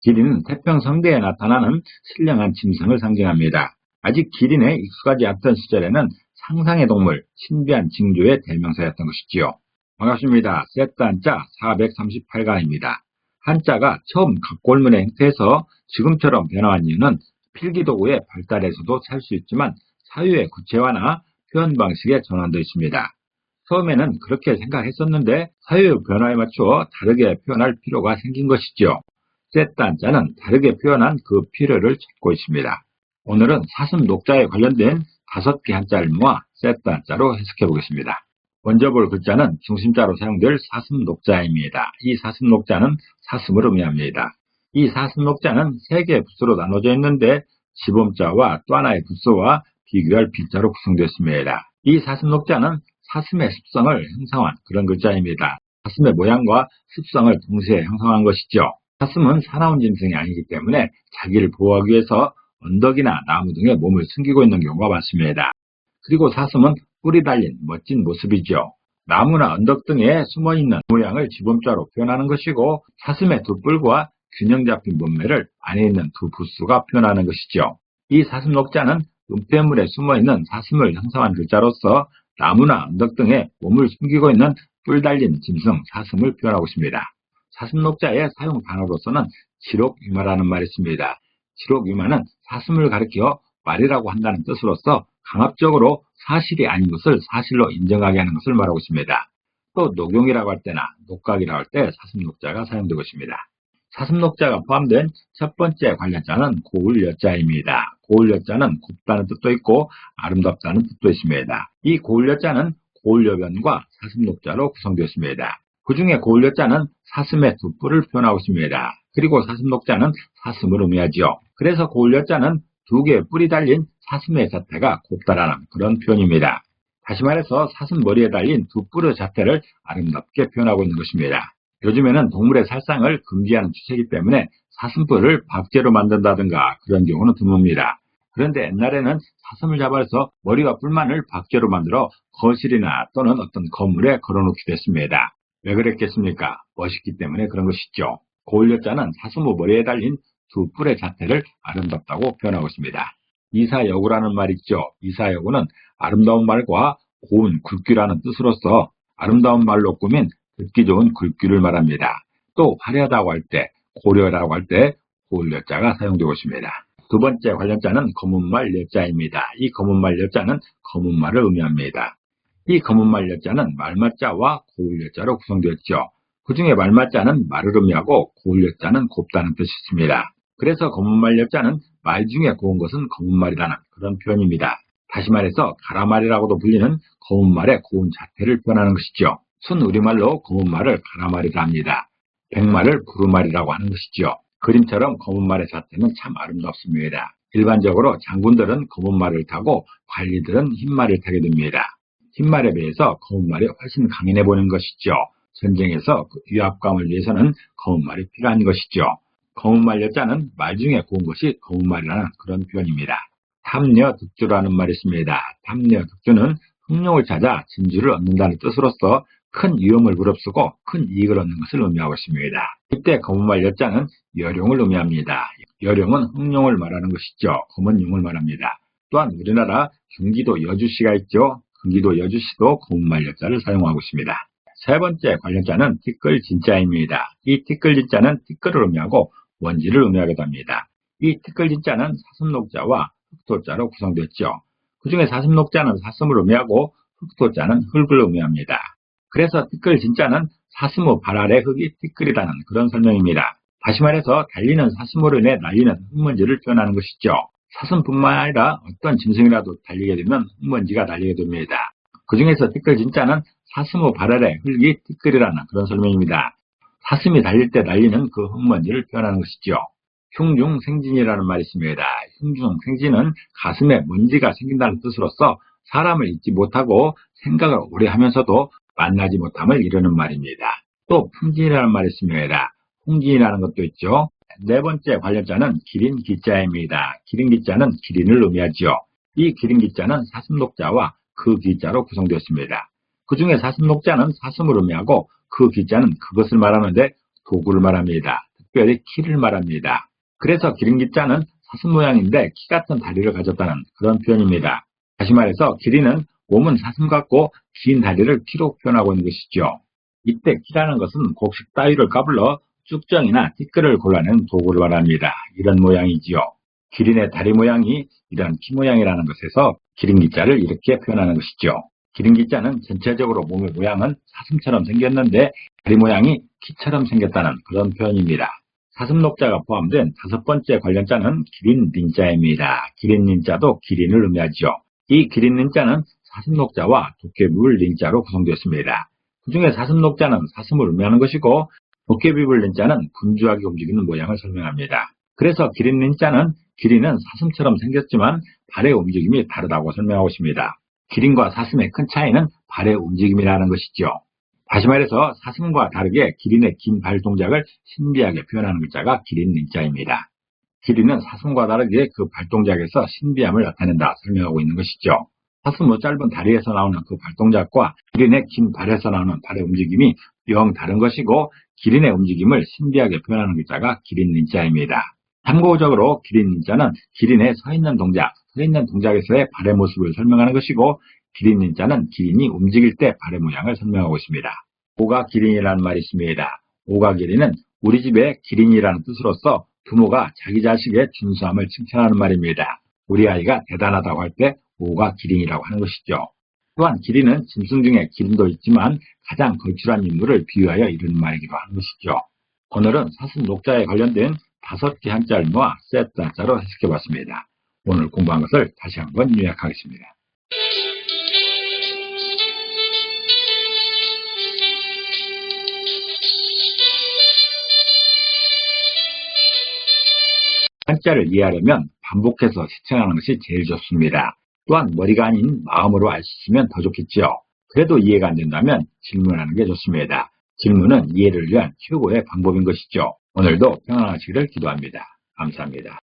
기린은 태평성대에 나타나는 신령한 짐승을 상징합니다. 아직 기린에 익숙하지 않던 시절에는 상상의 동물, 신비한 징조의 대명사였던 것이지요. 반갑습니다. 세트 한자 438가입니다. 한자가 처음 각골문의 형태에서 지금처럼 변화한 이유는 필기도구의 발달에서도 찾을 수 있지만 사유의 구체화나 표현 방식의 전환도 있습니다. 처음에는 그렇게 생각했었는데 사유의 변화에 맞추어 다르게 표현할 필요가 생긴 것이죠. 세트 한자는 다르게 표현한 그 필요를 찾고 있습니다. 오늘은 사슴 녹자에 관련된 5개 한자를 모아 세트 한자로 해석해 보겠습니다. 먼저 볼 글자는 중심자로 사용될 사슴 녹자입니다. 이 사슴 녹자는 사슴을 의미합니다. 이 사슴 녹자는 3개의 부수로 나눠져 있는데 지범자와 또 하나의 부수와 비교할 비자로 구성되었습니다. 이 사슴 녹자는 사슴의 습성을 형성한 그런 글자입니다. 사슴의 모양과 습성을 동시에 형성한 것이죠. 사슴은 사나운 짐승이 아니기 때문에 자기를 보호하기 위해서 언덕이나 나무 등에 몸을 숨기고 있는 경우가 많습니다. 그리고 사슴은 뿔이 달린 멋진 모습이죠. 나무나 언덕 등에 숨어있는 모양을 지범자로 표현하는 것이고 사슴의 두 뿔과 균형 잡힌 몸매를 안에 있는 두 부수가 표현하는 것이죠. 이 사슴 녹자는 은폐물에 숨어있는 사슴을 형성한 글자로서 나무나 언덕 등에 몸을 숨기고 있는 뿔 달린 짐승 사슴을 표현하고 있습니다. 사슴 녹자의 사용 단어로서는 지록위마라는 말이 있습니다. 지록위마는 사슴을 가리켜 말이라고 한다는 뜻으로서 강압적으로 사실이 아닌 것을 사실로 인정하게 하는 것을 말하고 있습니다. 또 녹용이라고 할 때나 녹각이라고 할 때 사슴 녹자가 사용되고 있습니다. 사슴 녹자가 포함된 첫 번째 관련자는 고울여자입니다. 고울여자는 곱다는 뜻도 있고 아름답다는 뜻도 있습니다. 이 고울여자는 고울여변과 사슴 녹자로 구성되었습니다. 그 중에 고울여자는 사슴의 두 뿔을 표현하고 있습니다. 그리고 사슴 녹자는 사슴을 의미하지요. 그래서 고울여자는 2개의 뿔이 달린 사슴의 자태가 곱다라는 그런 표현입니다. 다시 말해서 사슴 머리에 달린 두 뿔의 자태를 아름답게 표현하고 있는 것입니다. 요즘에는 동물의 살상을 금지하는 추세이기 때문에 사슴뿔을 박제로 만든다든가 그런 경우는 드뭅니다. 그런데 옛날에는 사슴을 잡아서 머리와 뿔만을 박제로 만들어 거실이나 또는 어떤 건물에 걸어놓기도 했습니다. 왜 그랬겠습니까? 멋있기 때문에 그런 것이죠. 고울여자는 사슴의 머리에 달린 두 뿔의 자태를 아름답다고 표현하고 있습니다. 이사여구라는 말이 있죠. 이사여구는 아름다운 말과 고운 굵기라는 뜻으로서 아름다운 말로 꾸민 듣기 좋은 굵기를 말합니다. 또 화려하다고 할 때, 고려라고 할 때 고울여자가 사용되고 있습니다. 두 번째 관련자는 검은말 여자입니다. 이 검은말 여자는 검은말을 의미합니다. 이 검은말 여자는 말맞자와 고울여자로 구성되었죠. 그 중에 말맞자는 말을 의미하고 고울여자는 곱다는 뜻이 있습니다. 그래서 검은말 여자는 말 중에 고운 것은 검은말이라는 그런 표현입니다. 다시 말해서 가라말이라고도 불리는 검은말의 고운 자태를 표현하는 것이죠. 순우리말로 검은말을 가라말이라 합니다. 백말을 부르말이라고 하는 것이죠. 그림처럼 검은말의 자태는 참 아름답습니다. 일반적으로 장군들은 검은말을 타고 관리들은 흰말을 타게 됩니다. 흰말에 비해서 검은말이 훨씬 강인해 보이는 것이죠. 전쟁에서 위압감을 위해서는 검은말이 필요한 것이죠. 검은말 여자는 말 중에 고운 것이 검은말이라는 그런 표현입니다. 탐려득주라는 말이 있습니다. 탐려득주는 흥룡을 찾아 진주를 얻는다는 뜻으로서 큰 위험을 무릅쓰고 큰 이익을 얻는 것을 의미하고 있습니다. 이때 검은말 여자는 여룡을 의미합니다. 여룡은 흥룡을 말하는 것이죠. 검은 용을 말합니다. 또한 우리나라 경기도 여주시가 있죠. 경기도 여주시도 검은말 여자를 사용하고 있습니다. 세 번째 관련자는 티끌진자입니다. 이 티끌진자는 티끌을 의미하고 원지를 의미하기도 합니다. 이 티끌진자는 사슴녹자와 흑토자로 구성되었죠. 그 중에 사슴녹자는 사슴을 의미하고 흑토자는 흙을 의미합니다. 그래서 티끌진자는 사슴의 발 아래 흙이 티끌이라는 그런 설명입니다. 다시 말해서 달리는 사슴으로 인해 날리는 흙먼지를 표현하는 것이죠. 사슴뿐만 아니라 어떤 짐승이라도 달리게 되면 흙먼지가 날리게 됩니다. 그 중에서 티끌진자는 사슴의 발 아래 흙이 티끌이라는 그런 설명입니다. 사슴이 달릴 때 날리는 그 흙먼지를 표현하는 것이죠. 흉중생진이라는 말이 있습니다. 흉중생진은 가슴에 먼지가 생긴다는 뜻으로서 사람을 잊지 못하고 생각을 오래 하면서도 만나지 못함을 이루는 말입니다. 또 풍진이라는 말이 있습니다. 풍진이라는 것도 있죠. 네 번째 관련자는 기린기자입니다. 기린기자는 기린을 의미하죠. 이 기린기자는 사슴녹자와 그 기자로 구성되었습니다. 그 중에 사슴녹자는 사슴을 의미하고 그 기자는 그것을 말하는데 도구를 말합니다. 특별히 키를 말합니다. 그래서 기린기자는 사슴 모양인데 키 같은 다리를 가졌다는 그런 표현입니다. 다시 말해서 기린은 몸은 사슴 같고 긴 다리를 키로 표현하고 있는 것이죠. 이때 키라는 것은 곡식 따위를 까불러 쭉정이나 티끌을 골라내는 도구를 말합니다. 이런 모양이지요. 기린의 다리 모양이 이런 키 모양이라는 것에서 기린기자를 이렇게 표현하는 것이죠. 기린기자는 전체적으로 몸의 모양은 사슴처럼 생겼는데 다리 모양이 키처럼 생겼다는 그런 표현입니다. 사슴록자가 포함된 5번째 관련자는 기린린자입니다. 기린린자도 기린을 의미하죠. 이 기린린자는 사슴록자와 도깨비불 린자로 구성되었습니다. 그 중에 사슴록자는 사슴을 의미하는 것이고 도깨비불 린자는 분주하게 움직이는 모양을 설명합니다. 그래서 기린린자는 기린은 사슴처럼 생겼지만 발의 움직임이 다르다고 설명하고 있습니다. 기린과 사슴의 큰 차이는 발의 움직임이라는 것이죠. 다시 말해서 사슴과 다르게 기린의 긴 발 동작을 신비하게 표현하는 글자가 기린린자입니다. 기린은 사슴과 다르게 그 발 동작에서 신비함을 나타낸다 설명하고 있는 것이죠. 사슴의 짧은 다리에서 나오는 그 발 동작과 기린의 긴 발에서 나오는 발의 움직임이 영 다른 것이고 기린의 움직임을 신비하게 표현하는 글자가 기린린자입니다. 참고적으로 기린린자는 기린의 서 있는 동작에서의 발의 모습을 설명하는 것이고 기린린자는 기린이 움직일 때 발의 모양을 설명하고 있습니다. 오가기린이라는 말이 있습니다. 오가기린은 우리 집에 기린이라는 뜻으로서 부모가 자기 자식의 준수함을 칭찬하는 말입니다. 우리 아이가 대단하다고 할 때 오가기린이라고 하는 것이죠. 또한 기린은 짐승 중에 기린도 있지만 가장 걸출한 인물을 비유하여 이르는 말이기도 하는 것이죠. 오늘은 사슴 녹자에 관련된 5개 한자를 모아 세트 한자로 해석해봤습니다. 오늘 공부한 것을 다시 한번 요약하겠습니다. 한자를 이해하려면 반복해서 시청하는 것이 제일 좋습니다. 또한 머리가 아닌 마음으로 알 수 있으면 더 좋겠지요. 그래도 이해가 안 된다면 질문하는 게 좋습니다. 질문은 이해를 위한 최고의 방법인 것이죠. 오늘도 평안하시기를 기도합니다. 감사합니다.